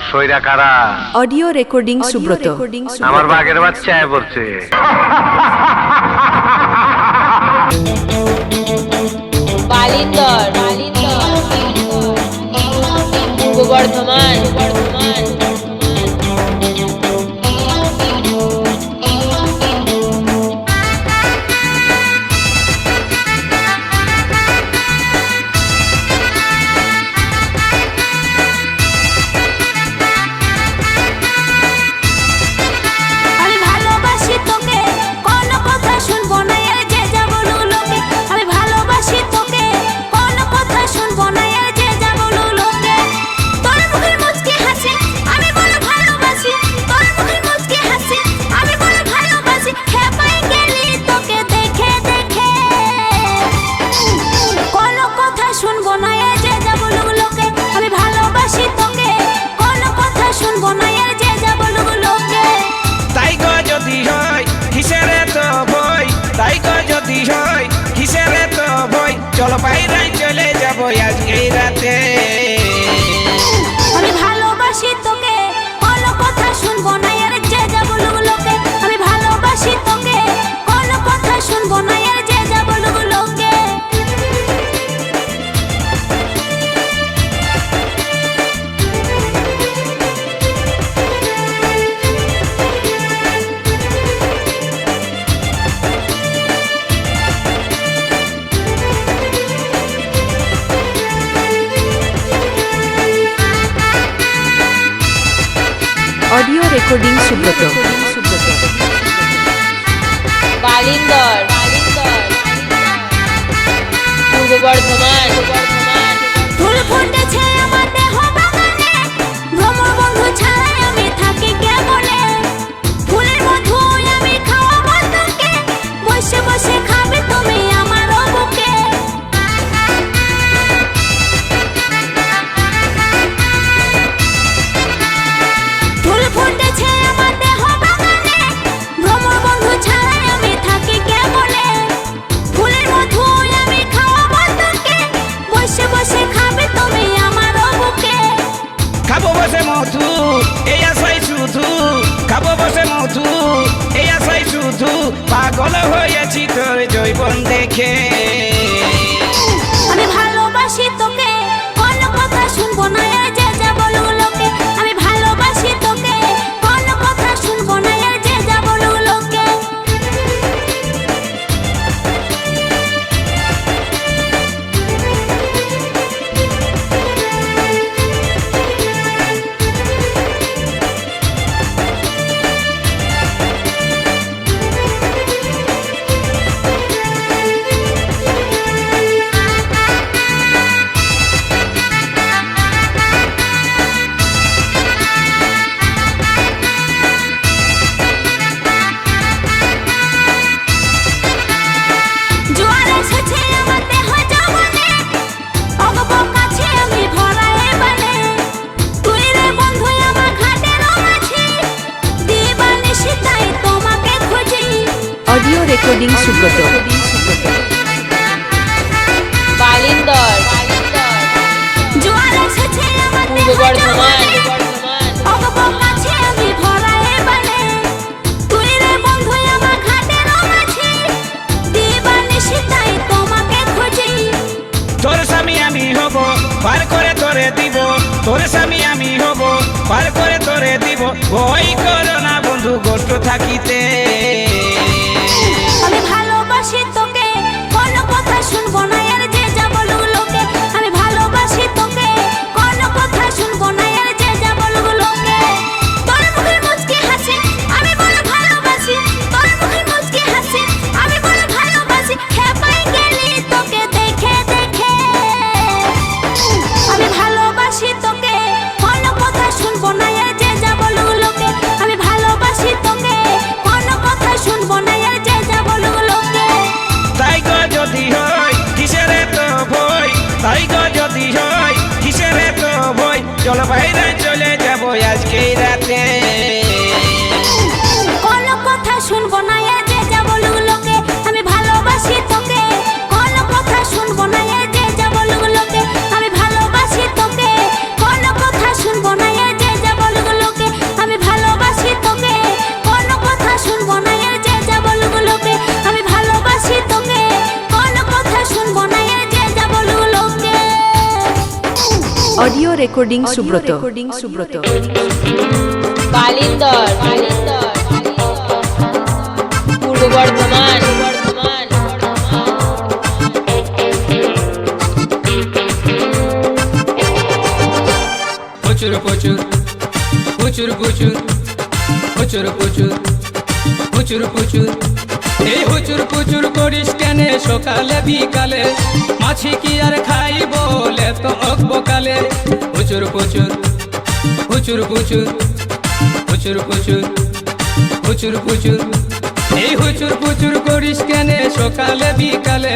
সইরা কারা? Audio recording Subrata. আমার বাঘের বাচ্চা পড়ছে। বালিন্দর পূর্ব বর্ধমান চলো বাইরে চলে যাবো আজকে রাতে। আমি ভালোবাসি তোকে, কোনো কথা শুনবো না আর যে যা বলুক লোকে। আমি ভালোবাসি তোকে, কোনো কথা শুনবো না আর যে যা বলুক লোকে। Audio recording Subrata. বালিন্দর পূর্ব বর্ধমান ফুল ফুটেছে আমার দেহ বাগানে, ভ্রমর বন্ধু ছাড়াই আমি থাকি কেমনে। ফুলের মধু আমি খাওয়াবো তোকে, বসে বসে খাবে তুমি আমার বুকে। ফুল ফুটেছে আমার দেহ বাগানে, ভ্রমর বন্ধু ছাড়াই আমি থাকি কেমনে। ফুলের মধু আমি খাওয়াবো তোকে, বসে বসে খাবে তুমি আমার বুকে। খাবো বসে মধু এই আশাই শুধু, খাবো বসে মধু এই আশাই শুধু। পাগল হয়েছি তোর জৈবন দেখে। আমি ভালোবাসি তোকে, কোনো কথা শুনবো না আর যে যা বলুক লোকে। আমি ভালোবাসি তোকে, কোনো কথা শুনবো না আর যে যা বলুক লোকে। জোয়ার এসেছে আমার দেহ যৌবনে, অগপ কাছে আমি ভরায়ে বলে। তুই রে বন্ধু আমার ঘাটের মাঝি, দিবানিশি তাই তোমাকে খুঁজি। Audio recording Subrata. বালিন্দর জোয়ার এসেছে আমার পূর্ব দেহ বর্ধমান যৌবনে, অগপ কাছে আমি ভরায়ে বলে। তুই রে বন্ধু আমার ঘাটের মাঝি, দিবানিশি তাই তোমাকে খুঁজি। তোর স্বামী আমি হব, পার করে তোরে দিব। তোর স্বামী আমি হব, পার করে তোরে দিব। ওই করো না বন্ধু গোষ্ঠ থাকিতে। আমি ভালোবাসি তোকে, কোনো কথা শুনবো না আর যে যা বলুক লোকে। আমি ভালোবাসি তোকে, কোনো কথা শুনবো না আর যে যা বলুক লোকে। তোর মুখের মুচকি হাসি আমি বড় ভালোবাসি, তোর মুখের মুচকি হাসি আমি বড় ভালোবাসি। খেপাই গেলি তোকে দেখে দেখে। আমি ভালোবাসি তোকে, কোনো কথা শুনবো না আর যে যা বলুক লোকে। আমি ভালোবাসি তোকে, কোনো রেকর্ডিং সুব্রত বালিন্দর পূর্ব বর্ধমান প্রচুর প্রচুর প্রচুর প্রচুর প্রচুর প্রচুর প্রচুর প্রচুর এই হুচুর পুচুর করিস কেনে সকালে বিকালে মাছি কি আর খাই বলে তো অকবকালে হুচুর পুচুর হুচুর পুচুর হুচুর পুচুর হুচুর পুচুর এই হুচুর পুচুর করিস কেনে সকালে বিকালে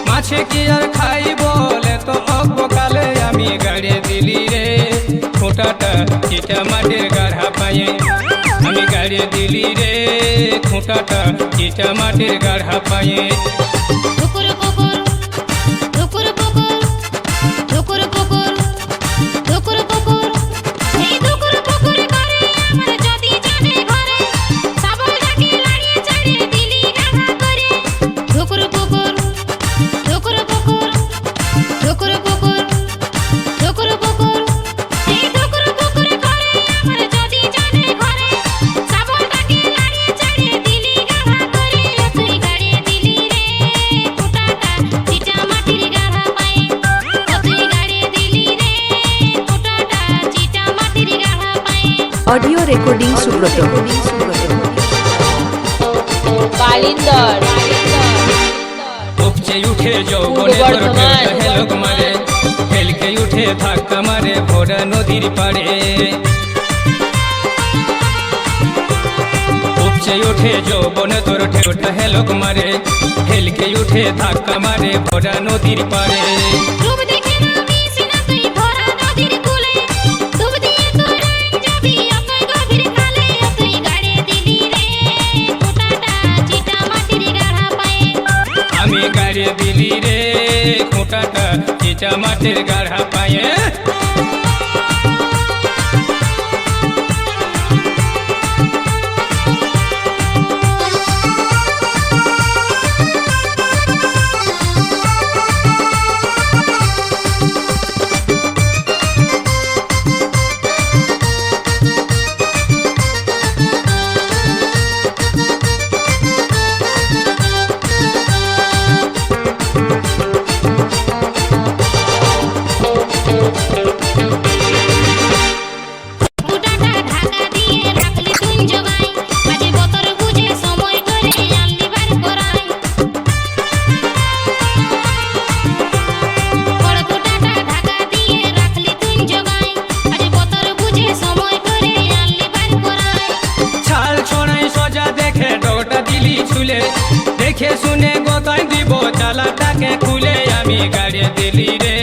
মাছি কি আর খাই বলে তো অকবকালে আমি গাড়ি দিলি রে খোঁটাটা চিটা মাটির গাড়া পায়ে আমি গাড়ি দিলি রে খোঁটাটা চিটা মাটির গাড়া পায়ে ঠুকুর পুকুর ঠুকুর পুকুর ঠুকুর পুকুর ঠুকুর পুকুর এই ঠুকুর পুকুর করে আমার যদি জানে ঘরে সাবল ডাকে লাড়িয়ে চাড়িয়ে দিলি গাধা করে ঠুকুর পুকুর ঠুকুর পুকুর ঠুকুর পুকুর ঠুকুর পুকুর এই ঠুকুর পুকুর করে আমার যদি জানে ঘরে সাবল ডাকে লাড়িয়ে চাড়িয়ে দিলি গাধা করে তুই গাড়িয়ে দিলি রে ফোঁটাটা চিটা মাটির গাধা পায়ে তুই গাড়িয়ে দিলি রে ফোঁটাটা চিটা মাটির গাধা পায়ে অডিও রেকর্ডিং সুব্রত বালিন্দর উপচে উঠে যৌবনে তোর হেলক মারে হেলকে উঠে ধাক্কা মারে ভোরা নদীর পাড়ে উপচে উঠে যৌবনে তোর ঠেউটা হেলক মারে হেলকে উঠে ধাক্কা মারে ভোরা নদীর পাড়ে ডুব দেখে নামিস না তুই ভরা নদীর কূলে ডুব দিয়ে তোর যাবি অতই গভীর খালে তুই গাড়িয়ে দিলি রে ফোঁটাটা চিটা মাটির গাধা পায়ে আমি গাড়ি দিলি রে খোঁটাটা চিটা মাটির গাড়া পায়ে ফোঁটাটা ঢাকা দিয়ে রাখলি তুই জগাই মাঝে বতর বুঝে সময় করে আনলি বার করাই বড় ফোঁটাটা ঢাকা দিয়ে রাখলি তুই জগাই মাঝে বতর বুঝে সময় করে আনলি বার করাই ছাল ছড়াই সজা দেখে ডোটা দিলি ছুলে দেখে শুনে গোতায় দিব চালাটাকে খুলে আমি গাড়ি দিলি রে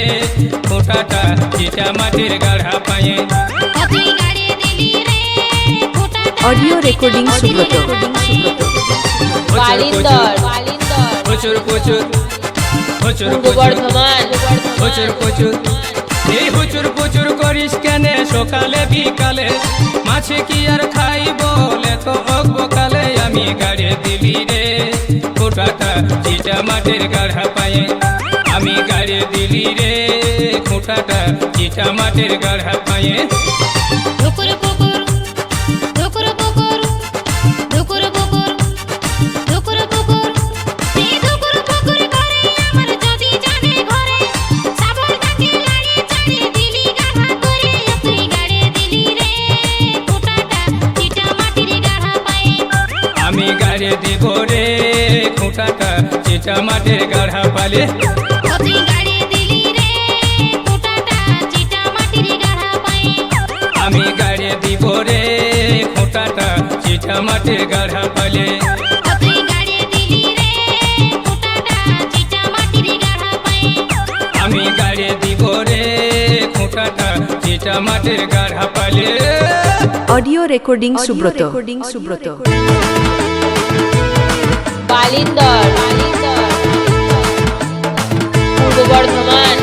খোঁটাটা চিটা মাটির গাড়া পায়ে তুই গাড়িয়ে দিলি রে ফোঁটাটা অডিও রেকর্ডিং সুব্রত বালিন্দর প্রচুর প্রচুর প্রচুর পূর্ব বর্ধমান প্রচুর প্রচুর এই হুচুর পুচুর করিস কেনে সকালে বিকালে মাছে কি আর খাই বলে তো অকবকালে আমি গাড়ি দিলি রে খোঁটাটা চিটা মাটির গাড়া পায়ে আমি গাড়ি দিলি রে খোঁটাটা চিটা মাটির গাড়া পায়ে ঠুকুর পুকুর ঠুকুর পুকুর ঠুকুর পুকুর ঠুকুর পুকুর এই ঠুকুর পুকুর করে আমার যদি জানে ঘরে সাবল ডাকে লাড়িয়ে চাড়িয়ে দিলি গাধা করে তুই গাড়িয়ে দিলি রে ফোঁটাটা চিটা মাটির গাধা পায়ে আমি গাড়ি দিব রে খোঁটাটা চিটা মাটির গাড়া পালে তুই গাড়িয়ে দিলি রে ফোঁটাটা চিটা মাটির গাধা পায়ে আমি গাড়ি দিব রে খোঁটাটা চিটা মাটির গাড়া পালে তুই গাড়িয়ে দিলি রে ফোঁটাটা চিটা মাটির গাধা পায়ে আমি গাড়ি দিব রে খোঁটাটা চিটা মাটির গাড়া পালে অডিও রেকর্ডিং সুব্রত বালিন্দর পূর্ব বর্ধমান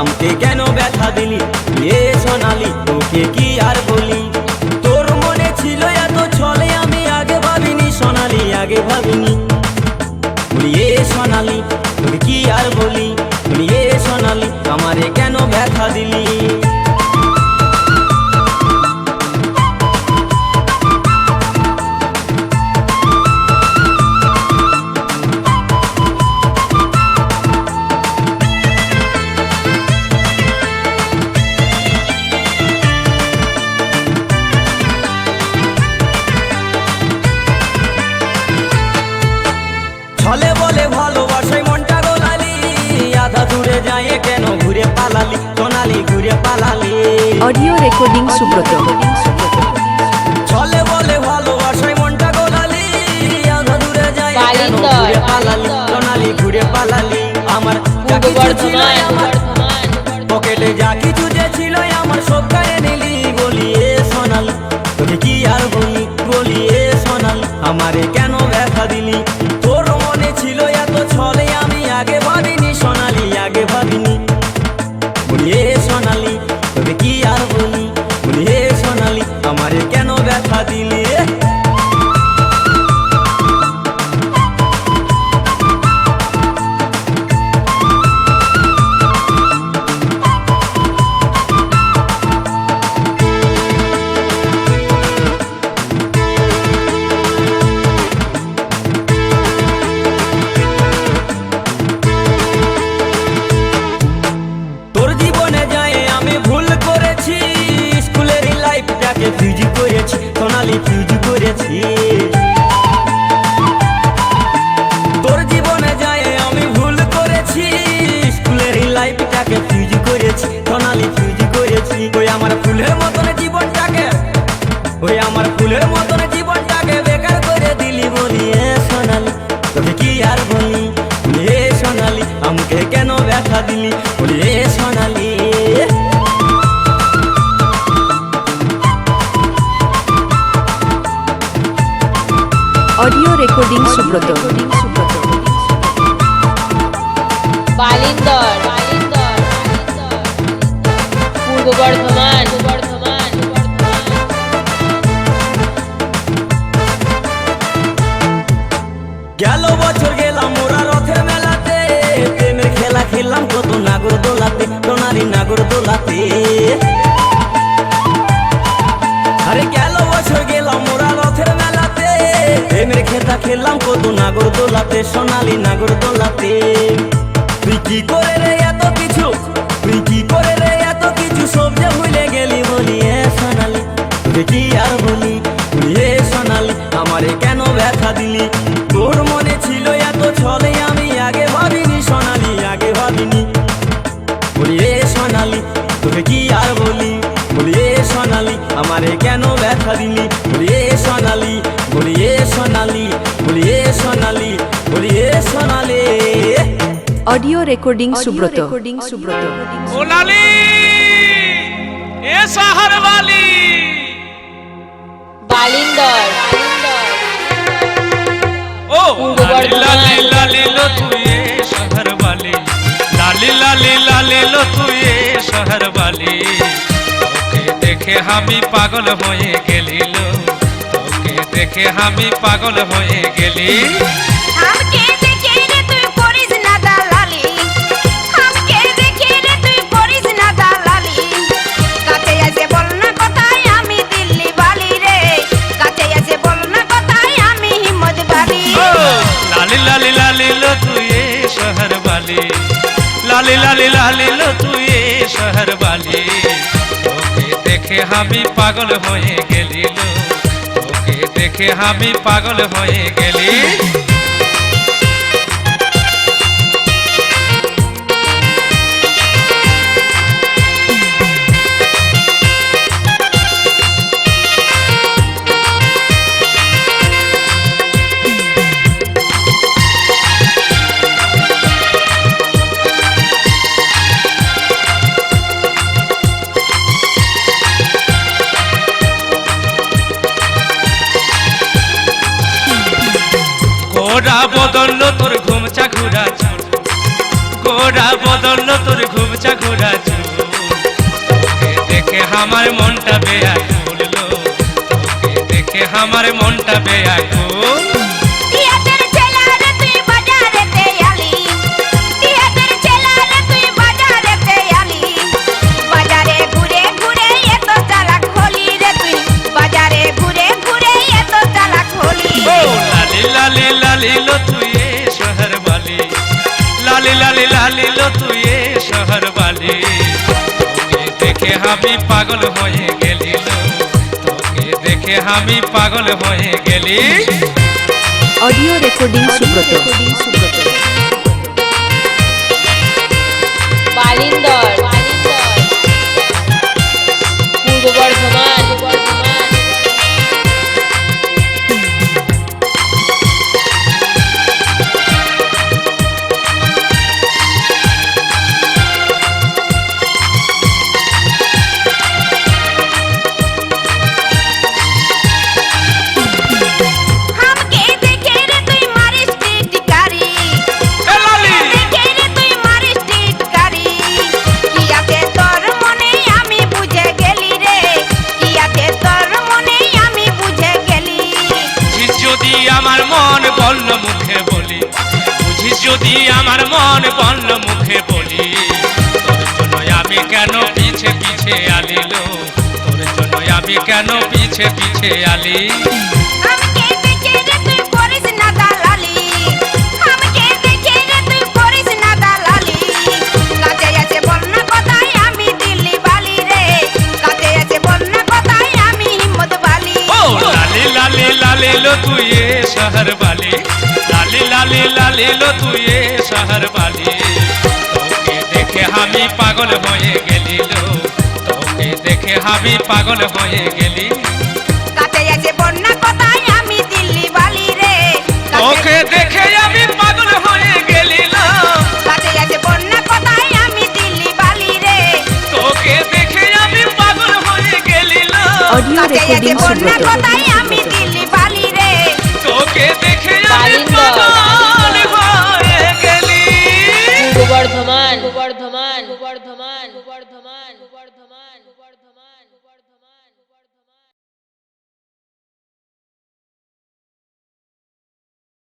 আমাকে কেন ব্যথা দিলি এ সোনালি তোকে কি আর বলি তোর মনে ছিল এত ছলে আমি আগে ভাবিনি সোনালি আগে ভাবিনি বলি এ সোনালি তোকে কি আর বলি বলি এ সোনালি আমারে কেন ব্যথা দিলি ছলে বলে ভালোবাসায় মনটা গোলালি আধা দূরে যায় কেন ঘুরে পালালি সোনালি ঘুরে পালালি অডিও রেকর্ডিং সুব্রত ছলে বলে ভালোবাসায় মনটা গোলালি আধা দূরে যায় কেন ঘুরে পালালি সোনালি ঘুরে পালালি আমার যা কিছু ছিল আমার পকেটে যা কিছু যে ছিল আমার সব গায়ে নিলি বলি এ সোনালি তোকে কি আর বলি বলি এ সোনালি আমারে কেন ব্যথা দিলি তোর মনে ছিল এত ছলে আমি আগে ভাবিনি সোনালি আগে ভাবিনি বলি এ সোনালি তোকে কি আর বলি বলি এ সোনালি আমারে কেন ব্যথা দিলি তোর জীবনে যায় আমি ভুল করেছি স্কুলের লাইফটাকে ফিউজ করেছি সোনালি ফিউজ করেছি তোর জীবনে যায় আমি ভুল করেছি স্কুলের লাইফটাকে ফিউজ করেছি সোনালি ফিউজ করেছি ওই আমার ফুলের মতন জীবনটাকে ওই আমার ফুলের মতন জীবনটাকে বেকার করে দিলি বলি এ সোনালি তোকে কি আর বলি বলি এ সোনালি আমাকে কেন ব্যথা দিলি বলি এ সোনালি অডিও রেকর্ডিং সুব্রত বালিন্দর পূর্ব বর্ধমান গেল বছর গেলাম ওরা রথের মেলাতে প্রেমের খেলা খেললাম কত নাগর দোলাতে সোনালি নাগর দোলাতে আরে গেল বছর গেলাম ওরা রথের মেলাতে প্রেমের খেলা খেললাম কত নাগর দোলাতে সোনালি নাগর দোলাতে তুই কি করে রে এত কিছু তুই কি করে রে এত কিছু সব যে ভুলে গেলি বলি এ সোনালি তুই কি আর বলি বলি এ সোনালি আমারে কেন ব্যথা দিলি তোর মনে ছিল এত ছলে আমি আগে ভাবিনি সোনালি আগে ভাবিনি বলি এ সোনালি তোকে কি আর বলি বলি এ সোনালি আমারে কেন ব্যথা দিলি বলি এ সোনালি বলি এ সোনালি বলি এ সোনালি বলি এ সোনালি অডিও রেকর্ডিং সুব্রত ओ लाली ए शहर वाली বালিন্দর ओ पूर्व लाली लाली बर्धमान। लाली लो तू ये शहर वाली लाली लाली लाली लो तू ये शहर वाली তোকে দেখে আমি পাগল হয়ে গেলি লো তোকে দেখে আমি পাগল হয়ে গেলি আমাকে দেখে রে তুই করিস না দালালি আমাকে দেখে রে তুই করিস না দালালি কাছে এসে বল না কোথায় আমি দিল্লি বালি রে কাছে এসে বল না কোথায় আমি হিম্মত বালি ओ लाली लाली लाली लो तू ये शहर वाली लाली लाली लाली लो तू ये शहर वाली তোকে দেখে আমি পাগল হয়ে গেলি লো তোকে দেখে আমি পাগল হয়ে গেলি গোরা বদল তোর ঘুমচা ঘুরা গোরা বদল তোর ঘুমচা ঘোরা চুল তোকে দেখে আমার মনটা বেয়াকুল লো তোকে দেখে আমার মনটা বেয়াকুল টিয়াদের ছেলারে তুই বাজারেতে আলি টিয়াদের ছেলারে তুই বাজারেতে আলি বাজারে ঘুরে ঘুরে এত চালাক হলি রে তুই বাজারে ঘুরে ঘুরে এত চালাক হলি ও লালি লালি লালি লো তুই এ শহর বালি লালি লালি লালি লো তুই এ শহর বালি তোকে দেখে আমি পাগল হয়ে গেলি লো তোকে দেখে আমি পাগল হয়ে গেলি অডিও রেকর্ডিং সুব্রত বালিন্দর পূর্ব বর্ধমান हमके देखे रे तुई मारिस टिटकारी এ লালি देखे रे तुई मारिस टिटकारी कियाते तोर मने आमी बुझे गेली रे कियाते तोर मने आमी बुझे गेली বুঝিস যদি আমার মন বলল মুখে বলি বুঝিস যদি আমার মন বলল মুখে বলি তোর জন্য আমি কেন পিছে পিছে আলিল তোর জন্য আমি কেন পিছে পিছে আলি हमके देखे रे तुई करिस ना दालाली हमके देखे रे तुई करिस ना दालाली काते আছে বলনা কথাই আমি দিল্লি বালি রে কাতে আছে বলনা কথাই আমি হিম্মত বালি ও লালি লালি লালি লো তুই এ শহর বালি লালি লালি লালি লো তুই এ শহর বালি তোকে দেখে আমি পাগল হয়ে গেলি লো তোকে দেখে আমি পাগল হয়ে গেলি কাতে আছে বলনা কথাই আমি দিল্লি বালি রে তোকে দেখে আমি পাগল হয়ে গেলি লো কাতে আছে বলনা কথাই আমি দিল্লি বালি রে তোকে দেখে আমি পাগল হয়ে গেলি লো অডিও কাতে আছে রেকর্ডিং বলনা সুব্রত কথাই আমি দিল্লি বালি রে তোকে দেখে আমি বালিন্দর। পাগল হয়ে গেলি পূর্ব বর্ধমান